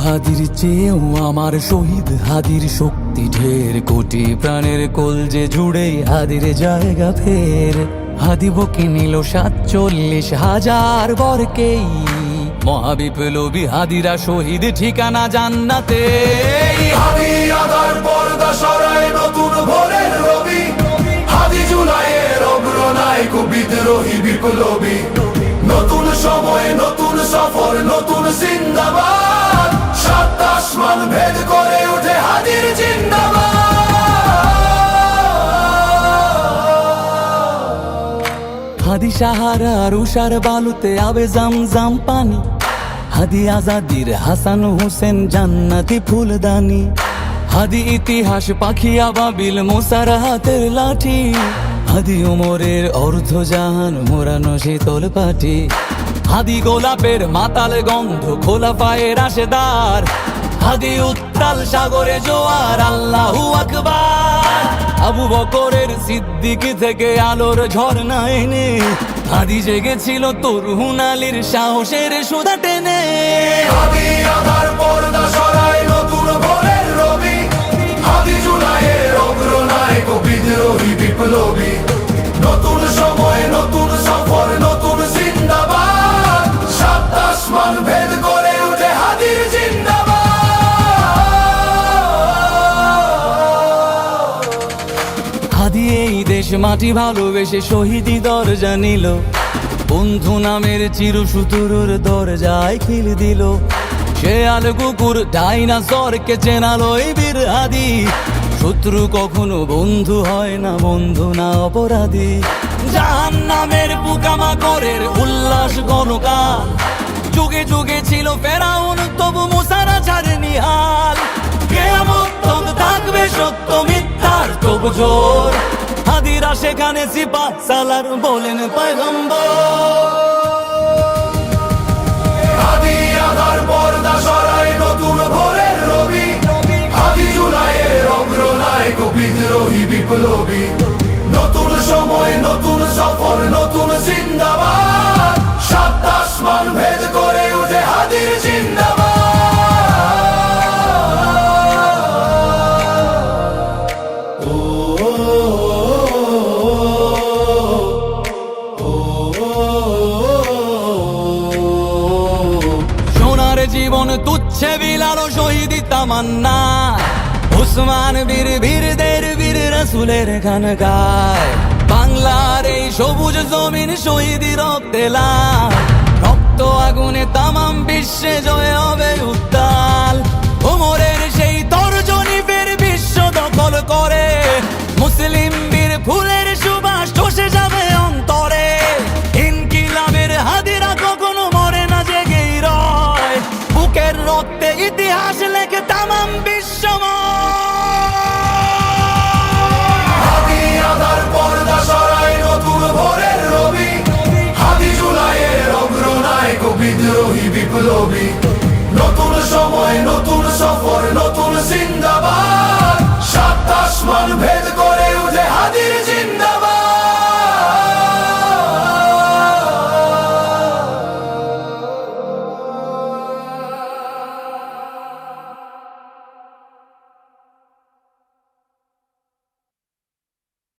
হাদির চেয়েও আমার শহীদ হাদির শক্তি ঢের, কোটি প্রাণের কলজে জুড়ে হাদির জায়গা ফের। হাদি বকে নিল ৪৭,০০০ বরকেই, মহাবিপ্লবী হাদিরা শহীদ ঠিকানা জান্নাতে। হাদি আদার পর্দা সরায় নতুন ভোরের রবি, হাদি জুলাইয়ের অগ্রনায়ক বিদ্রোহী বিপ্লবী। নতুন সময় নতুন সফর নতুন জিন্দাবাদ, সাত আসমান ভেদ করে ওঠে হাদির জিন্দাবাদ। হাদি সাহারার উষার বালুতে আবে জামজাম পানি, হাদি আজাদির হাসান হোসেন জান্নাতি ফুলদানি। হাদি ইতিহাস পাখি আবাবিল মুসার হাতের লাঠি, হাদি ওমরের অর্ধজাহান মোরানো শীতল পাটি। হাদি গোলাপের মাতাল গন্ধ খোলা পায়ের রাশেদার, হাদি উত্তাল সাগরে জোয়ার আল্লাহু আকবার। আবু বকরের সিদ্দিক থেকে আলোর ঝর্ণা এনে, হাদি জেগেছিল তরুণ আলীর সাহসের সুধা টেনে। হাদি আধার পর্দা সরায় নতুন ভোরের রবি, হাদি জুলাইয়ের অগ্রনায়ক বিদ্রোহী বিপ্লবী। নতুন সময় নতুন সফর নতুন জিন্দাবাদ, সাত আসমান ভেদ করে ওঠে হাদির জিন্দাবাদ। হাদি এই দেশ মাটি ভালোবেসে শহীদি দরজা নিল, বন্ধু নামের চিরসুতুরুর দরজায় খিল দিল। সে আল কুকুর ডাইনাসরকে চেনালো এই বীর হাদি, শত্রু কখনো বন্ধু হয় না, বন্ধু না অপরাধী। জাহান্নামের পোকামাকড়ের উল্লাস গণকাল, যুগে যুগে ছিল ফেরাউন তবু মুসারা ছাড়েনি হাল। কিয়ামত তক থাকবে সত্য মিথ্যার তবু জোর, হাদিরা সেখানে সিপাহ সালার বলেন পয়গম্বর। হাদি আধার পর্দা সরায় নতুন ভোরের রবি, হাদি জুলাইয়ের অগ্রনায়ক বিদ্রোহী বিপ্লবী। নতুন সময় নতুন সফর নতুন জিন্দাবাদ, সাত আসমান ভেদ করে ওঠে হাদির জিন্দাবাদ। সোনার জীবন তুচ্ছে বিলালো শহীদি তামান্না, উসমান বীর বীরদের বীর রাসূলের গান গায়। বাংলার এই সবুজ জমিন শহীদি রক্তে লাল, রক্ত আগুনে তামাম বিশ্বে জয় হবে উত্তাল। ওমরের সেই তর্জনী ফের বিশ্ব দখল করে, মুসলিম বীর ফুলের সুবাস চষে যাবে অন্তরে। ইনকিলাবের হাদিরা কখনো মরে না, জেগেই রয়, বুকের রক্তে ইতিহাস লেখে তামাম বিশ্বময়। হাদি আধার পর্দা সরায় নতুন ভোরের রবি, হাদি জুলাইয়ের অগ্রনায়ক বিদ্রোহী বিপ্লবী। নতুন সময় নতুন সফর নতুন জিন্দাবাদ, সাত আসমান ভেদ করে ওঠে হাদির জিন্দাবাদ।